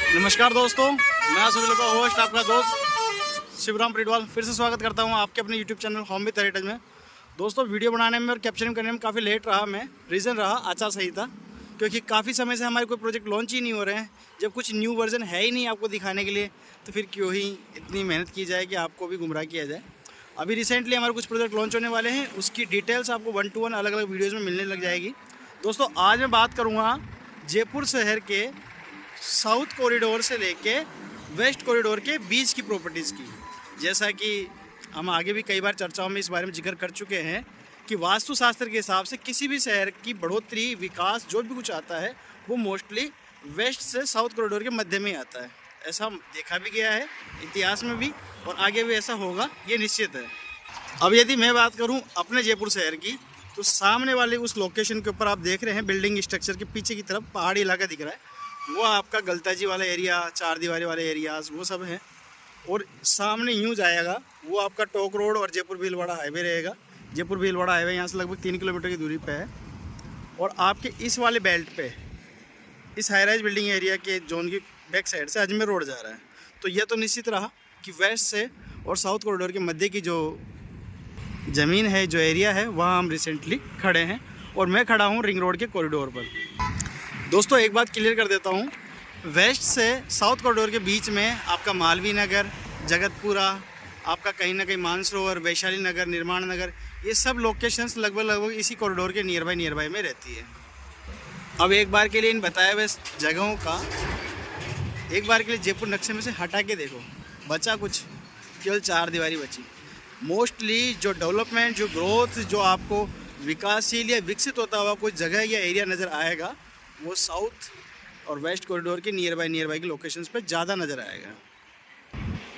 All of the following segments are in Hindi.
नमस्कार दोस्तों, मैं सभी लोगों का होस्ट आपका दोस्त शिवराम परिडवाल फिर से स्वागत करता हूं आपके अपने YouTube channel home with heritage में। दोस्तों, वीडियो बनाने में और कैप्चरिंग करने में काफ़ी लेट रहा मैं। रीज़न रहा आचार संहिता, क्योंकि काफ़ी समय से हमारे कोई प्रोजेक्ट लॉन्च ही नहीं हो रहे हैं। जब कुछ न्यू वर्जन है ही नहीं आपको दिखाने के लिए, तो फिर क्यों ही इतनी मेहनत की जाए कि आपको भी गुमराह किया जाए। अभी रिसेंटली हमारे कुछ प्रोजेक्ट लॉन्च होने वाले हैं, उसकी डिटेल्स आपको 1 to 1 अलग अलग वीडियोज़ में मिलने लग जाएगी। दोस्तों, आज मैं बात करूँगा जयपुर शहर के साउथ कॉरिडोर से लेके वेस्ट कॉरिडोर के बीच की प्रॉपर्टीज़ की। जैसा कि हम आगे भी कई बार चर्चाओं में इस बारे में जिक्र कर चुके हैं कि वास्तुशास्त्र के हिसाब से किसी भी शहर की बढ़ोतरी, विकास, जो भी कुछ आता है वो मोस्टली वेस्ट से साउथ कॉरिडोर के मध्य में ही आता है। ऐसा देखा भी गया है इतिहास में भी, और आगे भी ऐसा होगा, ये निश्चित है। अब यदि मैं बात करूं अपने जयपुर शहर की, तो सामने वाले उस लोकेशन के ऊपर आप देख रहे हैं बिल्डिंग स्ट्रक्चर के पीछे की तरफ पहाड़ी इलाका दिख रहा है। वो आपका गलताजी वाला एरिया, चार दीवारी वाले एरियाज़ वो सब हैं। और सामने यूँ जाएगा वो आपका टोक रोड और जयपुर भीलवाड़ा हाईवे रहेगा। जयपुर भीलवाड़ा हाईवे यहाँ से लगभग 3 किलोमीटर की दूरी पे है। और आपके इस वाले बेल्ट पे, इस हाई राइज बिल्डिंग एरिया के जोन की बैक साइड से अजमेर रोड जा रहा है। तो यह तो निश्चित रहा कि वेस्ट से और साउथ कॉरिडोर के मध्य की जो ज़मीन है, जो एरिया है, वहाँ हम रिसेंटली खड़े हैं। और मैं खड़ा हूँ रिंग रोड के कॉरिडोर पर। दोस्तों, एक बात क्लियर कर देता हूँ, वेस्ट से साउथ कॉरिडोर के बीच में आपका मालवीय नगर, जगतपुरा, आपका कहीं ना कहीं मानसरोवर, वैशाली नगर, निर्माण नगर, ये सब लोकेशंस लगभग इसी कॉरिडोर के नियर बाय में रहती है। अब एक बार के लिए इन बताए हुए जगहों का एक बार के लिए जयपुर नक्शे में से हटा के देखो, बचा कुछ, केवल 4 दीवारी बची। मोस्टली जो डेवलपमेंट, जो ग्रोथ, जो आपको विकासशील या विकसित होता हुआ कोई जगह या एरिया नज़र आएगा, वो साउथ और वेस्ट कॉरिडोर के नियर बाय की लोकेशंस पे ज़्यादा नज़र आएगा।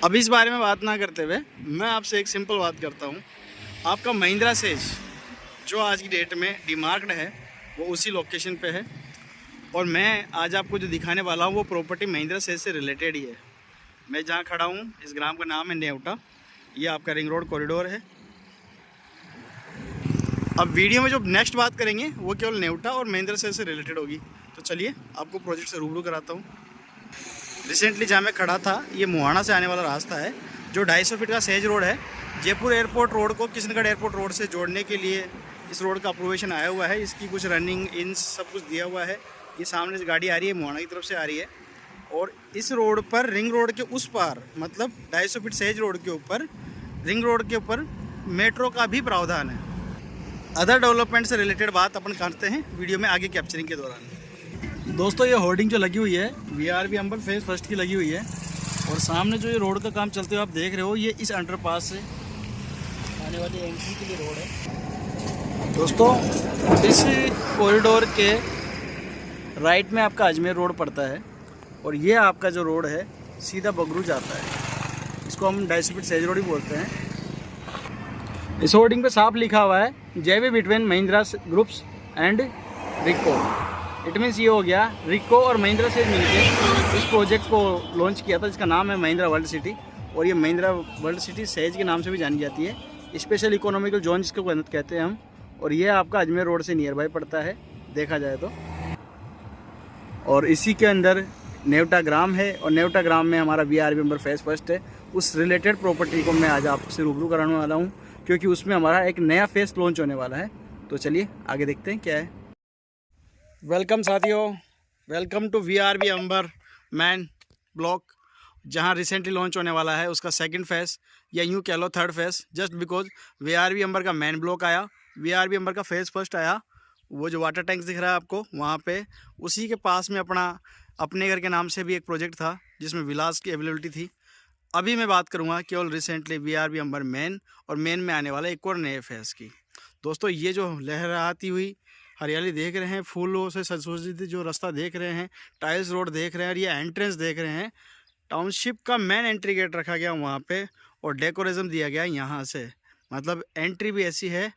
अब इस बारे में बात ना करते हुए मैं आपसे एक सिंपल बात करता हूँ। आपका महिंद्रा सेज जो आज की डेट में डिमार्क्ड है, वो उसी लोकेशन पे है। और मैं आज आपको जो दिखाने वाला हूँ वो प्रॉपर्टी महिंद्रा सेज से रिलेटेड ही है। मैं जहाँ खड़ा हूँ, इस ग्राम का नाम है नेवटा। ये आपका रिंग रोड कॉरिडोर है। अब वीडियो में जो नेक्स्ट बात करेंगे वो केवल नेवटा और महिंद्रा सेज से रिलेटेड होगी। तो चलिए आपको प्रोजेक्ट से रूबरू कराता हूँ। रिसेंटली जहाँ मैं खड़ा था, ये मुहाना से आने वाला रास्ता है, जो 250 फीट का सेज रोड है। जयपुर एयरपोर्ट रोड को किशनगढ़ एयरपोर्ट रोड से जोड़ने के लिए इस रोड का अप्रूवेशन आया हुआ है। इसकी कुछ रनिंग इंच सब कुछ दिया हुआ है। ये सामने से गाड़ी आ रही है, मुहाना की तरफ से आ रही है। और इस रोड पर, रिंग रोड के उस पार, मतलब 250 फीट सेज रोड के ऊपर, रिंग रोड के ऊपर मेट्रो का भी प्रावधान है। अदर डेवलपमेंट से रिलेटेड बात अपन करते हैं वीडियो में आगे कैप्चरिंग के दौरान। दोस्तों, ये होर्डिंग जो लगी हुई है VRB अंबर फेज फर्स्ट की लगी हुई है। और सामने जो ये रोड का काम चलते हुए आप देख रहे हो, ये इस अंडरपास से आने वाली एंट्री के लिए रोड है। दोस्तों, इस कॉरिडोर के राइट में आपका अजमेर रोड पड़ता है। और ये आपका जो रोड है सीधा बगरू जाता है। इसको हम 250 फीट सेज रोड ही बोलते हैं। इस होर्डिंग पे साफ लिखा हुआ है JV between Mahindra groups and Ricoh. It means ये हो गया, रिको और महिंद्रा से मिलकर इस प्रोजेक्ट को लॉन्च किया था, जिसका नाम है महिंद्रा वर्ल्ड सिटी। और ये महिंद्रा वर्ल्ड सिटी सेज के नाम से भी जानी जाती है, स्पेशल इकोनॉमिकल जोन जिसको कहते हैं हम। और ये आपका अजमेर रोड से नियर बाय पड़ता है देखा जाए तो। और इसी के अंदर नेवटा ग्राम है, और नेवटा ग्राम में हमारा VRB अंबर फेज फर्स्ट है। उस रिलेटेड प्रॉपर्टी को मैं आज आपसे रूबरू कराने वाला हूँ, क्योंकि उसमें हमारा एक नया फेस लॉन्च होने वाला है। तो चलिए आगे देखते हैं क्या है। वेलकम साथियों, welcome to VRB Amber main block, जहां रिसेंटली लॉन्च होने वाला है उसका सेकंड फेस, या यूँ कह लो third phase, just because VRB Amber का मैन ब्लॉक आया, VRB अंबर का फेस फर्स्ट आया। वो जो वाटर टैंक दिख रहा है आपको वहाँ पे, उसी के पास में अपने घर के नाम से भी एक प्रोजेक्ट था जिसमें विलास की अवेलेबिलिटी थी। अभी मैं बात करूँगा केवल रिसेंटली VRB अंबर मेन और मेन में आने वाला एक और नए फेस की। दोस्तों, ये जो लहराती हुई हरियाली देख रहे हैं, फूलों से सुसज्जित जो रास्ता देख रहे हैं, टाइल्स रोड देख रहे हैं, और ये एंट्रेंस देख रहे हैं, टाउनशिप का मेन एंट्री गेट रखा गया वहाँ पे, और डेकोरेशन दिया गया यहाँ से। मतलब एंट्री भी ऐसी है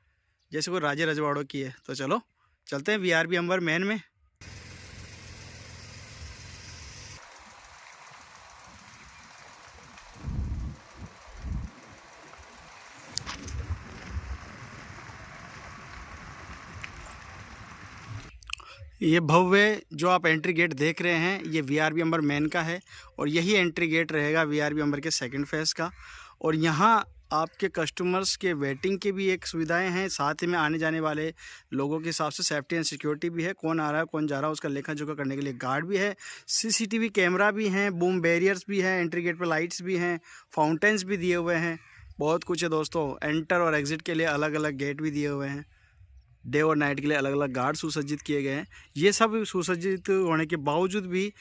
जैसे कोई राजे रजवाड़ों की है। तो चलो चलते हैं VRB अंबर मेन में। ये भव्य जो आप एंट्री गेट देख रहे हैं ये वीआरबी अंबर मेन का है और यही एंट्री गेट रहेगा वीआरबी अंबर के सेकंड फेज का। और यहाँ आपके कस्टमर्स के वेटिंग की भी एक सुविधाएं हैं, साथ ही में आने जाने वाले लोगों के हिसाब से सेफ्टी एंड सिक्योरिटी भी है। कौन आ रहा है कौन जा रहा है उसका लेखा जोखा करने के लिए गार्ड भी है, सीसीटीवी कैमरा भी हैं, बूम बैरियर्स भी हैं, एंट्री गेट पर लाइट्स भी हैं, फाउंटेन्स भी दिए हुए हैं, बहुत कुछ है दोस्तों। एंटर और एग्ज़िट के लिए अलग अलग गेट भी दिए हुए हैं, डे और नाइट के लिए अलग अलग गार्ड सुसज्जित किए गए हैं। ये सब सुसज्जित होने के बावजूद भी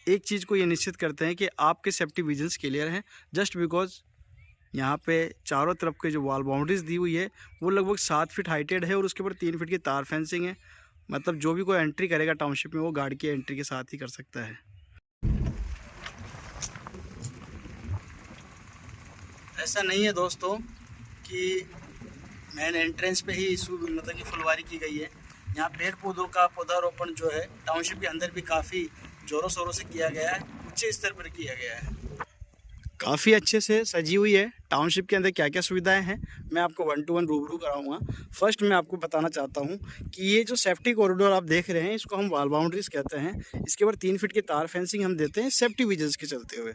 एक चीज़ को ये निश्चित करते हैं कि आपके सेफ्टी विजन्स क्लियर हैं, जस्ट बिकॉज यहाँ पे चारों तरफ के जो वॉल बाउंड्रीज दी हुई है वो लगभग 7 फीट हाइटेड है और उसके ऊपर 3 फीट की तार फेंसिंग है। मतलब जो भी कोई एंट्री करेगा टाउनशिप में वो गार्ड की एंट्री के साथ ही कर सकता है। ऐसा नहीं है दोस्तों कि मेन एंट्रेंस पे ही मतलब कि फुलवारी की गई है। यहाँ पेड़ पौधों का पौधारोपण जो है टाउनशिप के अंदर भी काफ़ी ज़ोरों शोरों से किया गया है, उच्च स्तर पर किया गया है, काफ़ी अच्छे से सजी हुई है। टाउनशिप के अंदर क्या क्या सुविधाएं हैं मैं आपको 1 to 1 रूबरू कराऊंगा। फर्स्ट मैं आपको बताना चाहता हूं कि ये जो सेफ्टी कॉरिडोर आप देख रहे हैं इसको हम वॉल बाउंड्रीज कहते हैं। इसके ऊपर 3 फीट की तार फेंसिंग हम देते हैं सेफ्टी विजन्स के चलते हुए।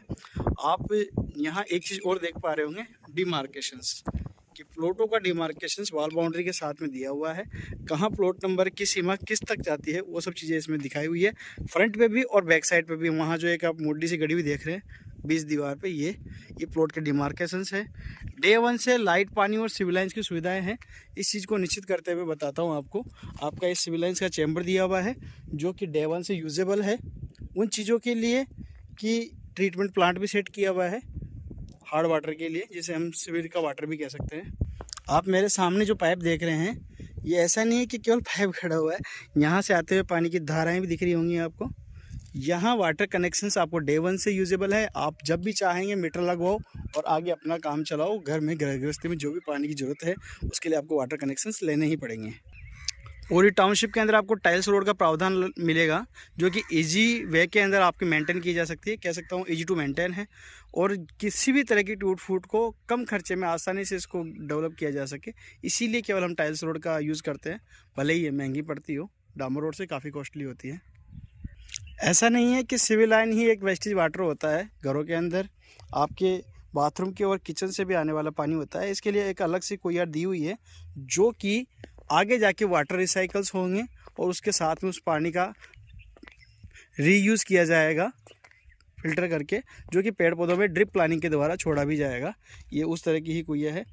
आप यहाँ एक चीज़ और देख पा रहे होंगे, डिमार्केशंस कि प्लॉटों का डिमार्केशंस वॉल बाउंड्री के साथ में दिया हुआ है। कहाँ प्लॉट नंबर की सीमा किस तक जाती है वो सब चीज़ें इसमें दिखाई हुई है, फ्रंट पे भी और बैक साइड पे भी। वहाँ जो एक आप मोटी सी गड़ी भी देख रहे हैं 20 दीवार पे, ये प्लॉट के डिमार्केशंस है। डे 1 से लाइट, पानी और सिविल लाइन्स की सुविधाएं हैं। इस चीज़ को निश्चित करते हुए बताता हूँ आपको, आपका इस सिविल लाइन्स का चैम्बर दिया हुआ है जो कि डे 1 से यूजेबल है उन चीज़ों के लिए कि ट्रीटमेंट प्लांट भी सेट किया हुआ है हार्ड वाटर के लिए, जिसे हम सिविल का वाटर भी कह सकते हैं। आप मेरे सामने जो पाइप देख रहे हैं ये ऐसा नहीं है कि केवल पाइप खड़ा हुआ है, यहाँ से आते हुए पानी की धाराएं भी दिख रही होंगी आपको। यहाँ वाटर कनेक्शंस आपको डे 1 से यूजेबल है। आप जब भी चाहेंगे मीटर लगवाओ और आगे अपना काम चलाओ। घर में गृहस्थी में जो भी पानी की ज़रूरत है उसके लिए आपको वाटर कनेक्शंस लेने ही पड़ेंगे। और ये टाउनशिप के अंदर आपको टाइल्स रोड का प्रावधान मिलेगा जो कि इजी वे के अंदर आपकी मेंटेन की जा सकती है, कह सकता हूँ इजी टू मेंटेन है। और किसी भी तरह की टूट फूट को कम खर्चे में आसानी से इसको डेवलप किया जा सके, इसीलिए केवल हम टाइल्स रोड का यूज़ करते हैं। भले ही ये महंगी पड़ती हो, डामर रोड से काफ़ी कॉस्टली होती है। ऐसा नहीं है कि सिविल लाइन ही एक वेस्टेज वाटर होता है। घरों के अंदर आपके बाथरूम के और किचन से भी आने वाला पानी होता है। इसके लिए एक अलग सी कुइयार दी हुई है जो कि आगे जाके वाटर रिसाइकल्स होंगे और उसके साथ में उस पानी का रीयूज़ किया जाएगा फिल्टर करके, जो कि पेड़ पौधों में ड्रिप प्लानिंग के द्वारा छोड़ा भी जाएगा। ये उस तरह की ही कुइया है।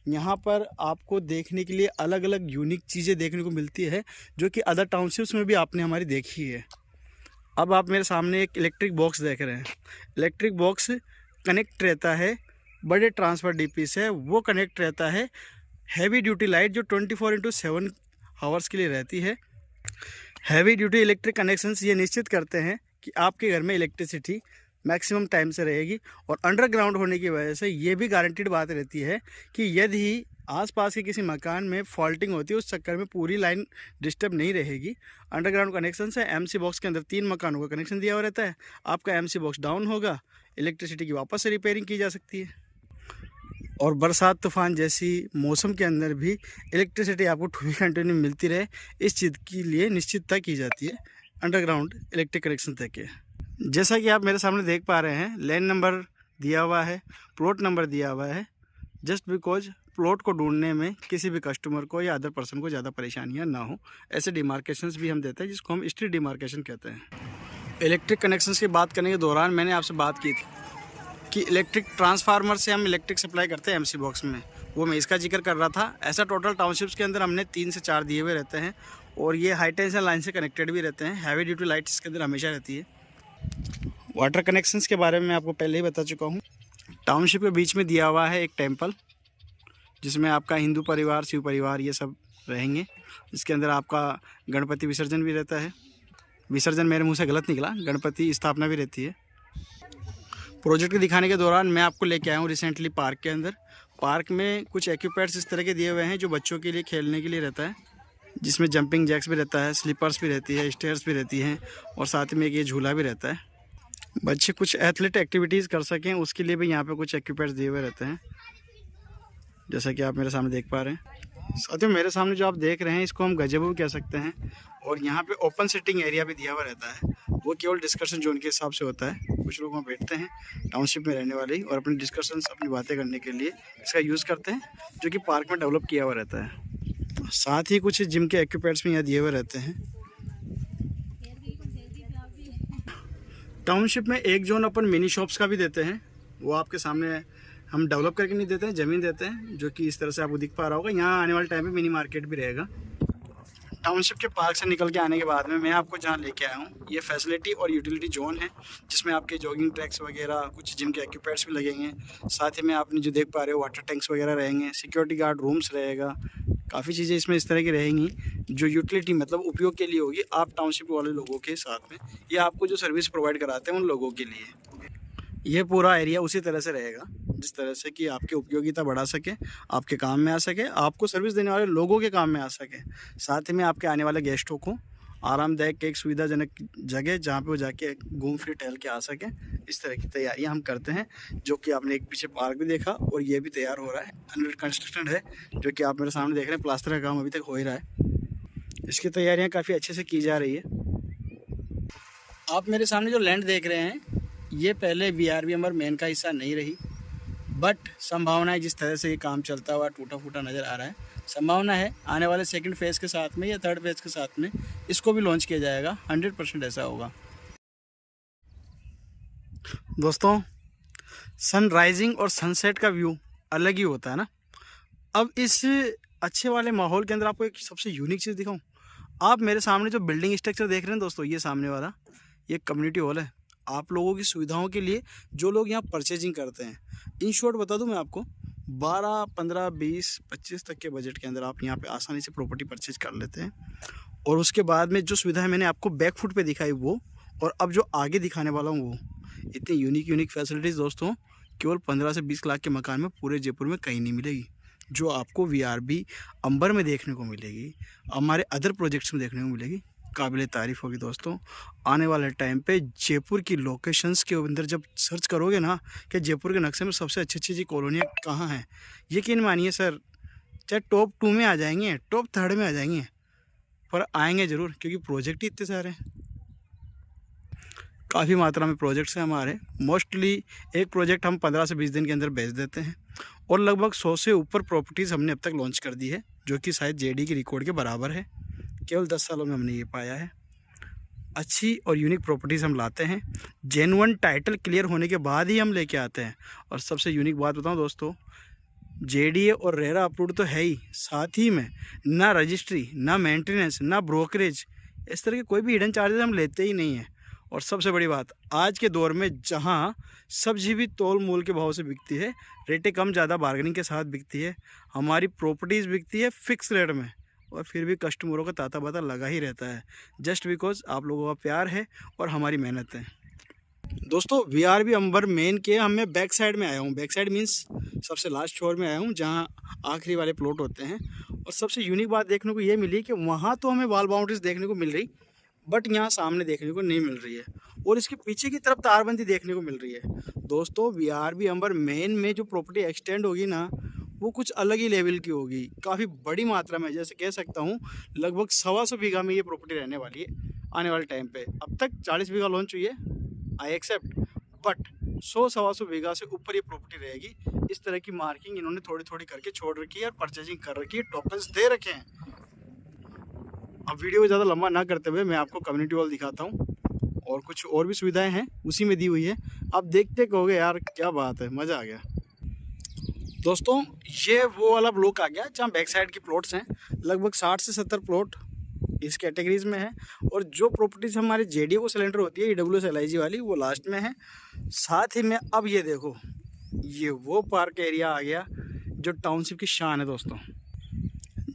यहाँ पर आपको देखने के लिए अलग अलग यूनिक चीज़ें देखने को मिलती है जो कि अदर टाउनशिप्स में भी आपने हमारी देखी है। अब आप मेरे सामने एक इलेक्ट्रिक बॉक्स देख रहे हैं। इलेक्ट्रिक बॉक्स कनेक्ट रहता है बड़े ट्रांसफ़र डीपी से, वो कनेक्ट रहता है हैवी ड्यूटी लाइट जो 24/7 आवर्स के लिए रहती है। हैवी ड्यूटी इलेक्ट्रिक कनेक्शंस ये निश्चित करते हैं कि आपके घर में इलेक्ट्रिसिटी मैक्सिमम टाइम से रहेगी। और अंडरग्राउंड होने की वजह से ये भी गारंटीड बात रहती है कि यदि आसपास के किसी मकान में फॉल्टिंग होती है उस चक्कर में पूरी लाइन डिस्टर्ब नहीं रहेगी। अंडरग्राउंड कनेक्शन से एमसी बॉक्स के अंदर 3 मकानों का कनेक्शन दिया हुआ रहता है। आपका एमसी बॉक्स डाउन होगा, इलेक्ट्रिसिटी की वापस से रिपेयरिंग की जा सकती है। और बरसात तूफान जैसी मौसम के अंदर भी इलेक्ट्रिसिटी आपको 24 कंटिन्यू मिलती रहे, इस चीज़ के लिए निश्चितता की जाती है अंडरग्राउंड इलेक्ट्रिक कनेक्शन देके। जैसा कि आप मेरे सामने देख पा रहे हैं, लैंड नंबर दिया हुआ है, प्लॉट नंबर दिया हुआ है, जस्ट बिकॉज प्लॉट को ढूंढने में किसी भी कस्टमर को या अदर पर्सन को ज़्यादा परेशानियां ना हो। ऐसे डिमार्केशंस भी हम देते हैं जिसको हम स्ट्रीट डिमार्केशन कहते हैं। इलेक्ट्रिक कनेक्शंस की बात करने के दौरान मैंने आपसे बात की थी कि इलेक्ट्रिक ट्रांसफार्मर से हम इलेक्ट्रिक सप्लाई करते हैं एमसी बॉक्स में, वो मैं इसका जिक्र कर रहा था। ऐसा टोटल टाउनशिप्स के अंदर हमने 3 से 4 दिए हुए रहते हैं और ये हाई टेंशन लाइन से कनेक्टेड भी रहते हैं। हैवी ड्यूटी लाइट इसके अंदर हमेशा रहती है। वाटर कनेक्शंस के बारे में मैं आपको पहले ही बता चुका हूँ। टाउनशिप के बीच में दिया हुआ है एक टेम्पल जिसमें आपका हिंदू परिवार, शिव परिवार ये सब रहेंगे। इसके अंदर आपका गणपति विसर्जन भी रहता है। विसर्जन मेरे मुंह से गलत निकला, गणपति स्थापना भी रहती है। प्रोजेक्ट के दिखाने के दौरान मैं आपको लेके आया हूँ रिसेंटली पार्क के अंदर। पार्क में कुछ एक्यूपमेंट्स इस तरह के दिए हुए हैं जो बच्चों के लिए खेलने के लिए रहता है, जिसमें जंपिंग जैक्स भी रहता है, स्लीपर्स भी रहती है, स्टेयर्स भी रहती हैं और साथ में एक ये झूला भी रहता है। बच्चे कुछ एथलेट एक्टिविटीज़ कर सकें उसके लिए भी यहाँ पे कुछ एक्यूपमेंट्स दिए हुए रहते हैं, जैसा कि आप मेरे सामने देख पा रहे हैं। साथियों मेरे सामने जो आप देख रहे हैं इसको हम गज़ेबो कह सकते हैं। और यहाँ पे ओपन सिटिंग एरिया भी दिया हुआ रहता है, वो केवल डिस्कशन जोन के हिसाब से होता है। कुछ लोग वहाँ बैठते हैं टाउनशिप में रहने वाले ही और अपनी डिस्कशंस अपनी बातें करने के लिए इसका यूज़ करते हैं, जो कि पार्क में डेवलप किया हुआ रहता है। साथ ही कुछ जिम के इक्विपमेंट्स भी यहाँ दिए हुए रहते हैं। टाउनशिप में एक जोन अपन मिनी शॉप्स का भी देते हैं, वो आपके सामने हम डेवलप करके नहीं देते हैं, ज़मीन देते हैं, जो कि इस तरह से आपको दिख पा रहा होगा। यहाँ आने वाले टाइम में मिनी मार्केट भी रहेगा। टाउनशिप के पार्क से निकल के आने के बाद में मैं आपको जहाँ लेके आया हूँ ये फैसिलिटी और यूटिलिटी जोन है, जिसमें आपके जॉगिंग ट्रैक्स वगैरह कुछ जिम के इक्विपमेंट्स भी लगेंगे। साथ ही में आपने जो देख पा रहे हो वाटर टैंक्स वगैरह रहेंगे, सिक्योरिटी गार्ड रूम्स रहेगा, काफ़ी चीज़ें इसमें इस तरह की रहेंगी जो यूटिलिटी मतलब उपयोग के लिए होगी आप टाउनशिप वाले लोगों के साथ में, या आपको जो सर्विस प्रोवाइड कराते हैं उन लोगों के लिए। ये पूरा एरिया उसी तरह से रहेगा जिस तरह से कि आपकी उपयोगिता बढ़ा सके, आपके काम में आ सके, आपको सर्विस देने वाले लोगों के काम में आ सके। साथ ही में आपके आने वाले गेस्टों को आरामदायक एक सुविधाजनक जगह जहाँ पे वो जाके घूम फिर टहल के आ सकें, इस तरह की तैयारियां हम करते हैं। जो कि आपने एक पीछे पार्क भी देखा और ये भी तैयार हो रहा है, अंडर कंस्ट्रक्शन है, जो कि आप मेरे सामने देख रहे हैं। प्लास्टर का काम अभी तक हो ही रहा है, इसकी तैयारियाँ काफ़ी अच्छे से की जा रही है। आप मेरे सामने जो लैंड देख रहे हैं ये पहले VRB अमर मेन का हिस्सा नहीं रही, बट संभावना है जिस तरह से ये काम चलता हुआ टूटा फूटा नज़र आ रहा है, संभावना है आने वाले सेकंड फेज़ के साथ में या थर्ड फेज़ के साथ में इसको भी लॉन्च किया जाएगा। 100% ऐसा होगा। दोस्तों सनराइजिंग और सनसेट का व्यू अलग ही होता है ना। अब इस अच्छे वाले माहौल के अंदर आपको एक सबसे यूनिक चीज़ दिखाऊं। आप मेरे सामने जो बिल्डिंग स्ट्रक्चर देख रहे हैं दोस्तों, ये सामने वाला ये कम्युनिटी हॉल है। आप लोगों की सुविधाओं के लिए जो लोग यहाँ परचेजिंग करते हैं, इन शॉर्ट बता दूं मैं आपको 12, 15, 20, 25 तक के बजट के अंदर आप यहाँ पे आसानी से प्रॉपर्टी परचेज कर लेते हैं। और उसके बाद में जो सुविधा है मैंने आपको बैक फुट पे दिखाई वो, और अब जो आगे दिखाने वाला हूँ वो, इतनी यूनिक फैसिलिटीज़ दोस्तों केवल 15 से 20 लाख के मकान में पूरे जयपुर में कहीं नहीं मिलेगी, जो आपको VRB अंबर में देखने को मिलेगी, हमारे अदर प्रोजेक्ट्स में देखने को मिलेगी। काबिल तारीफ़ होगी दोस्तों। आने वाले टाइम पे जयपुर की लोकेशंस के अंदर जब सर्च करोगे ना कि जयपुर के नक्शे में सबसे अच्छी अच्छी कॉलोनियाँ कहाँ हैं, यकीन मानिए सर चाहे टॉप 2 में आ जाएंगे, टॉप 3 में आ जाएंगे, पर आएंगे ज़रूर, क्योंकि प्रोजेक्ट ही इतने सारे हैं। काफ़ी मात्रा में प्रोजेक्ट्स हैं हमारे। मोस्टली एक प्रोजेक्ट हम 15 से 20 दिन के अंदर बेच देते हैं, और लगभग 100 से ऊपर प्रॉपर्टीज़ हमने अब तक लॉन्च कर दी है, जो कि शायद JD की रिकॉर्ड के बराबर है। केवल 10 सालों में हमने ये पाया है। अच्छी और यूनिक प्रॉपर्टीज़ हम लाते हैं, जेन्युइन टाइटल क्लियर होने के बाद ही हम लेके आते हैं। और सबसे यूनिक बात बताऊं दोस्तों, JDA और रेरा अप्रूव्ड तो है ही, साथ ही में ना रजिस्ट्री, ना मेंटेनेंस, ना ब्रोकरेज, इस तरह के कोई भी हिडन चार्जेस हम लेते ही नहीं हैं। और सबसे बड़ी बात, आज के दौर में जहां सब्जी भी तोल मोल के भाव से बिकती है, रेटें कम ज़्यादा बार्गेनिंग के साथ बिकती है, हमारी प्रॉपर्टीज़ बिकती है फिक्स रेट में, और फिर भी कस्टमरों का ताता बाता लगा ही रहता है, जस्ट बिकॉज आप लोगों का प्यार है और हमारी मेहनत है। दोस्तों VRB अंबर मेन के हम मैं बैक साइड में आया हूँ। बैक साइड मीन्स सबसे लास्ट छोर में आया हूँ, जहाँ आखिरी वाले प्लॉट होते हैं। और सबसे यूनिक बात देखने को ये मिली कि वहाँ तो हमें वॉल बाउंड्रीज देखने को मिल रही, बट यहाँ सामने देखने को नहीं मिल रही है, और इसके पीछे की तरफ तारबंदी देखने को मिल रही है। दोस्तों VRB अंबर मेन में जो प्रॉपर्टी एक्सटेंड होगी ना, वो कुछ अलग ही लेवल की होगी, काफ़ी बड़ी मात्रा में, जैसे कह सकता हूँ लगभग 125 बीघा में ये प्रॉपर्टी रहने वाली है आने वाले टाइम पे। अब तक 40 बीघा लॉन्च हुई है, आई एक्सेप्ट, बट 100-125 बीघा से ऊपर ये प्रॉपर्टी रहेगी। इस तरह की मार्किंग इन्होंने थोड़ी थोड़ी करके छोड़ रखी है और परचेजिंग कर रखी है, टोकन्स दे रखे हैं। अब वीडियो को ज़्यादा लंबा ना करते हुए मैं आपको कम्युनिटी हॉल दिखाता हूँ, और कुछ और भी सुविधाएं हैं उसी में दी हुई है। आप देखते कहोगे यार क्या बात है, मज़ा आ गया। दोस्तों ये वो वाला ब्लॉक आ गया जहाँ बैक साइड के प्लॉट्स हैं, लगभग 60 से 70 प्लॉट इस कैटेगरीज में है। और जो प्रॉपर्टीज़ हमारे JDA को सिलेंडर होती है EWS LIG वाली, वो लास्ट में है। साथ ही में अब ये देखो, ये वो पार्क एरिया आ गया जो टाउनशिप की शान है दोस्तों।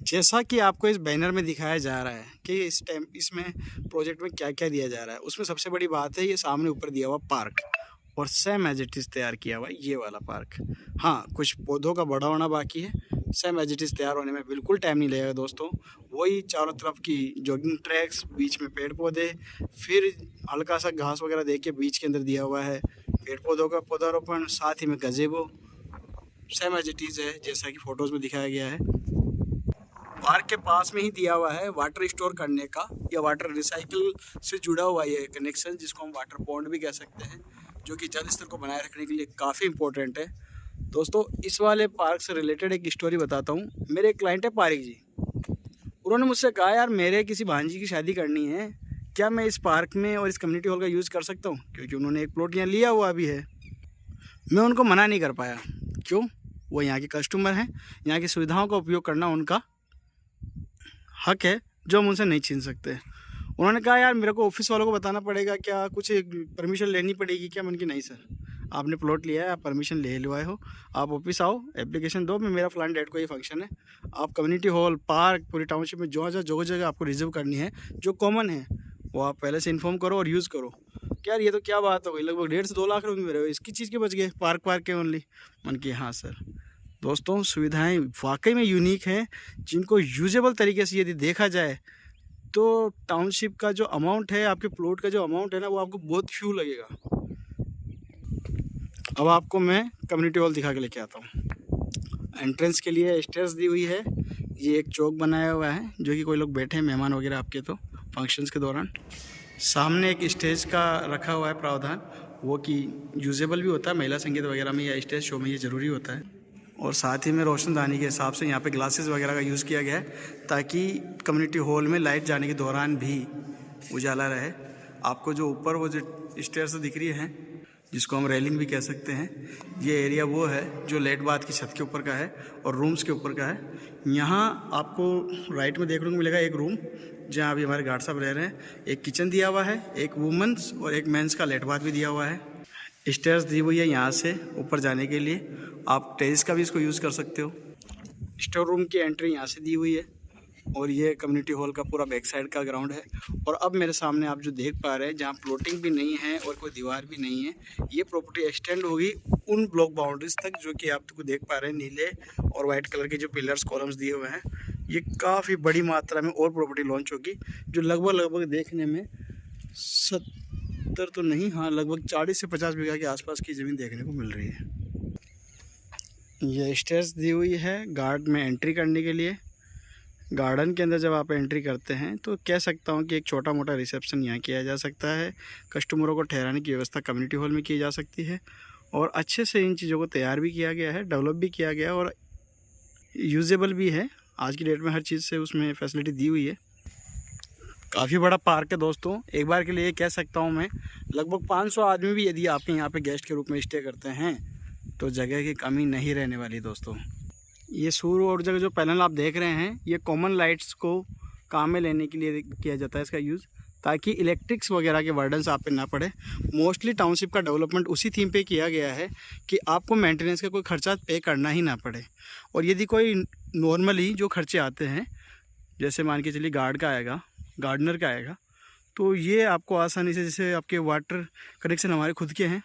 जैसा कि आपको इस बैनर में दिखाया जा रहा है कि इस टाइम इसमें प्रोजेक्ट में क्या क्या दिया जा रहा है, उसमें सबसे बड़ी बात है ये सामने ऊपर दिया हुआ पार्क, और सेम एज इट इज़ तैयार किया हुआ ये वाला पार्क। हाँ, कुछ पौधों का बड़ा होना बाकी है, सेम एज इट इज़ तैयार होने में बिल्कुल टाइम नहीं लगेगा दोस्तों। वही चारों तरफ की जॉगिंग ट्रैक्स, बीच में पेड़ पौधे, फिर हल्का सा घास वगैरह देख के बीच के अंदर दिया हुआ है पेड़ पौधों का पौधारोपण, साथ ही में gazebo, same as it is है जैसा कि फ़ोटोज़ में दिखाया गया है। पार्क के पास में ही दिया हुआ है वाटर स्टोर करने का या वाटर रिसाइकिल से जुड़ा हुआ ये कनेक्शन, जिसको हम वाटर पॉन्ड भी कह सकते हैं, जो कि जल स्तर को बनाए रखने के लिए काफ़ी इंपॉर्टेंट है। दोस्तों इस वाले पार्क से रिलेटेड एक स्टोरी बताता हूँ। मेरे एक क्लाइंट है पारिक जी, उन्होंने मुझसे कहा यार मेरे किसी भांजी की शादी करनी है, क्या मैं इस पार्क में और इस कम्युनिटी हॉल का यूज़ कर सकता हूँ, क्योंकि उन्होंने एक प्लॉट यहाँ लिया हुआ भी है। मैं उनको मना नहीं कर पाया, क्यों, वो यहाँ के कस्टमर हैं, यहाँ की सुविधाओं का उपयोग करना उनका हक है जो हम उनसे नहीं छीन सकते। उन्होंने कहा यार मेरे को ऑफिस वालों को बताना पड़ेगा क्या, कुछ परमिशन लेनी पड़ेगी क्या? मैंने कि नहीं सर, आपने प्लॉट लिया है, आप परमिशन ले लुआए हो, आप ऑफिस आओ, एप्लीकेशन दो, मैं मेरा फलान डेट को ये फंक्शन है, आप कम्युनिटी हॉल पार्क पूरी टाउनशिप में जो जगह आपको रिजर्व करनी है जो कॉमन है वो आप पहले से इन्फॉर्म करो और यूज़ करो। यार ये तो क्या बात हो गई, लगभग 1.5 से 2 लाख रुपये मेरे इसकी चीज़ के बच गए, पार्क के ओनली। मन की हाँ सर। दोस्तों सुविधाएं वाकई में यूनिक हैं, जिनको यूजेबल तरीके से यदि देखा जाए तो टाउनशिप का जो अमाउंट है, आपके प्लॉट का जो अमाउंट है ना, वो आपको बहुत फ्यू लगेगा। अब आपको मैं कम्युनिटी हॉल दिखा के लेके आता हूँ। एंट्रेंस के लिए स्टेयर्स दी हुई है, ये एक चौक बनाया हुआ है जो कि कोई लोग बैठे हैं मेहमान वगैरह आपके तो फंक्शंस के दौरान। सामने एक स्टेज का रखा हुआ है प्रावधान, वो कि यूजेबल भी होता है, महिला संगीत वगैरह में या स्टेज शो में ये ज़रूरी होता है। और साथ ही में रोशनदानी के हिसाब से यहाँ पे ग्लासेस वगैरह का यूज़ किया गया है ताकि कम्युनिटी हॉल में लाइट जाने के दौरान भी उजाला रहे। आपको जो ऊपर वो जो स्टेयर्स दिख रही हैं, जिसको हम रेलिंग भी कह सकते हैं, ये एरिया वो है जो लेट बाथ की छत के ऊपर का है और रूम्स के ऊपर का है। यहाँ आपको राइट में देखने को मिलेगा एक रूम जहाँ अभी हमारे गार्ड साहब रह रहे हैं, एक किचन दिया हुआ है, एक वुमेंस और एक मेंस का लेट बाथ भी दिया हुआ है। स्टेयर्स दी हुई है यहाँ से ऊपर जाने के लिए, आप टेरेस का भी इसको यूज़ कर सकते हो। स्टोर रूम की एंट्री यहाँ से दी हुई है और ये कम्युनिटी हॉल का पूरा बैक साइड का ग्राउंड है। और अब मेरे सामने आप जो देख पा रहे हैं, जहाँ प्लॉटिंग भी नहीं है और कोई दीवार भी नहीं है, ये प्रॉपर्टी एक्सटेंड होगी उन ब्लॉक बाउंड्रीज तक जो कि आप देख पा रहे हैं, नीले और वाइट कलर के जो पिलर्स कॉलम्स दिए हुए हैं। ये काफ़ी बड़ी मात्रा में और प्रॉपर्टी लॉन्च होगी, जो लगभग देखने में 70 तो नहीं, हाँ लगभग 40 से 50 बीघा के आसपास की ज़मीन देखने को मिल रही है। ये स्टेयर्स दी हुई है गार्ड में एंट्री करने के लिए। गार्डन के अंदर जब आप एंट्री करते हैं तो कह सकता हूँ कि एक छोटा मोटा रिसेप्शन यहाँ किया जा सकता है। कस्टमरों को ठहराने की व्यवस्था कम्युनिटी हॉल में की जा सकती है और अच्छे से इन चीज़ों को तैयार भी किया गया है, डेवलप भी किया गया है और यूजेबल भी है। आज की डेट में हर चीज़ से उसमें फैसिलिटी दी हुई है। काफ़ी बड़ा पार्क है दोस्तों, एक बार के लिए कह सकता हूँ मैं लगभग 500 आदमी भी यदि आपके यहाँ पे गेस्ट के रूप में स्टे करते हैं तो जगह की कमी नहीं रहने वाली दोस्तों। ये सूर्य ऊर्जा का जो पैनल आप देख रहे हैं, ये कॉमन लाइट्स को काम में लेने के लिए किया जाता है इसका यूज़, ताकि इलेक्ट्रिक्स वगैरह के बर्डन्स आप पे ना पड़े। मोस्टली टाउनशिप का डेवलपमेंट उसी थीम पे किया गया है कि आपको मेंटेनेंस का कोई खर्चा पे करना ही ना पड़े। और यदि कोई नॉर्मली जो खर्चे आते हैं, जैसे मान के चलिए गार्ड का आएगा, गार्डनर का आएगा, तो ये आपको आसानी से, जैसे आपके वाटर कनेक्शन हमारे खुद के हैं,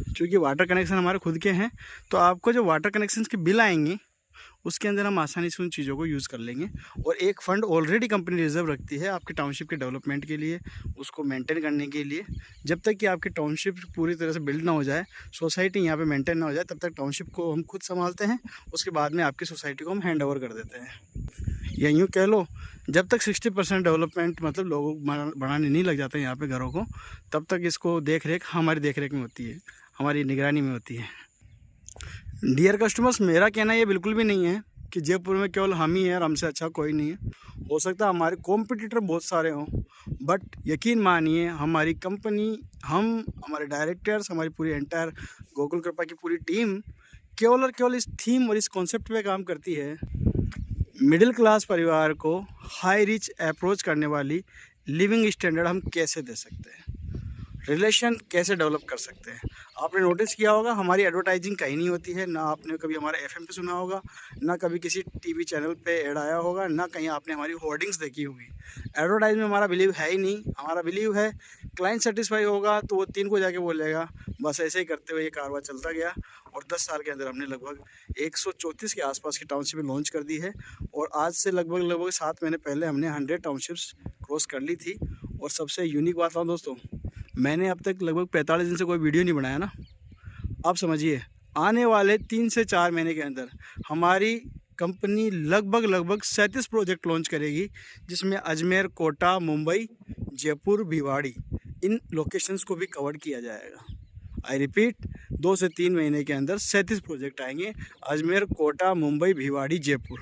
क्योंकि वाटर कनेक्शन हमारे खुद के हैं, तो आपको जो वाटर कनेक्शन के बिल आएंगे उसके अंदर हम आसानी से उन चीज़ों को यूज़ कर लेंगे। और एक फ़ंड ऑलरेडी कंपनी रिजर्व रखती है आपकी टाउनशिप के डेवलपमेंट के लिए, उसको मेंटेन करने के लिए। जब तक कि आपकी टाउनशिप पूरी तरह से बिल्ड ना हो जाए, सोसाइटी यहाँ पे मेंटेन ना हो जाए, तब तक टाउनशिप को हम खुद संभालते हैं। उसके बाद में आपकी सोसाइटी को हम हैंड ओवर कर देते हैं। या यूँ कह लो, जब तक 60% डेवलपमेंट मतलब लोगों बढ़ाने नहीं लग जाते हैं यहाँ पे घरों को, तब तक इसको देख रेख हमारी देख रेख में होती है, हमारी निगरानी में होती है। डियर कस्टमर्स, मेरा कहना ये बिल्कुल भी नहीं है कि जयपुर में केवल हम ही हैं और हमसे अच्छा कोई नहीं है। हो सकता है हमारे कॉम्पिटिटर बहुत सारे हों, बट यकीन मानिए हमारी कंपनी, हमारे डायरेक्टर्स, हमारी पूरी एंटायर गोकुल कृपा की पूरी टीम केवल और केवल इस थीम और इस कॉन्सेप्ट पे काम करती है, मिडिल क्लास परिवार को हाई रिच अप्रोच करने वाली लिविंग स्टैंडर्ड हम कैसे दे सकते हैं, रिलेशन कैसे डेवलप कर सकते हैं। आपने नोटिस किया होगा हमारी एडवर्टाइजिंग कहीं नहीं होती है, ना आपने कभी हमारा एफएम पे सुना होगा, ना कभी किसी टीवी चैनल पे ऐड आया होगा, ना कहीं आपने हमारी होर्डिंग्स देखी होगी। एडवर्टाइज में हमारा बिलीव है ही नहीं। हमारा बिलीव है क्लाइंट सेटिस्फाई होगा तो वो 3 को जाके बोलेगा। बस ऐसे ही करते हुए ये कारवां चलता गया और 10 साल के अंदर हमने लगभग 134 के आसपास की टाउनशिप लॉन्च कर दी है। और आज से लगभग 7 महीने पहले हमने 100 टाउनशिप्स क्रॉस कर ली थी। और सबसे यूनिक बात था दोस्तों, मैंने अब तक लगभग 45 दिन से कोई वीडियो नहीं बनाया ना। अब समझिए, आने वाले 3 से 4 महीने के अंदर हमारी कंपनी लगभग 37 प्रोजेक्ट लॉन्च करेगी, जिसमें अजमेर, कोटा, मुंबई, जयपुर, भिवाड़ी इन लोकेशंस को भी कवर किया जाएगा। आई रिपीट, 2 से 3 महीने के अंदर 37 प्रोजेक्ट आएंगे, अजमेर, कोटा, मुंबई, भिवाड़ी, जयपुर।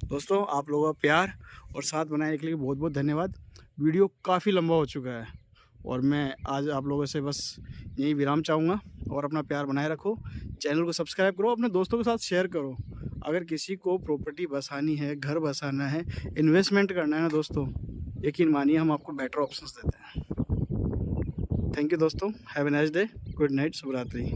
दोस्तों, आप लोगों का प्यार और साथ बनाने के लिए बहुत बहुत धन्यवाद। वीडियो काफ़ी लंबा हो चुका है और मैं आज आप लोगों से बस यही विराम चाहूँगा। और अपना प्यार बनाए रखो, चैनल को सब्सक्राइब करो, अपने दोस्तों के साथ शेयर करो। अगर किसी को प्रॉपर्टी बसानी है, घर बसाना है, इन्वेस्टमेंट करना है ना दोस्तों, यकीन मानिए हम आपको बेटर ऑप्शंस देते हैं। थैंक यू दोस्तों, have a nice day, good night, शुभ रात्रि।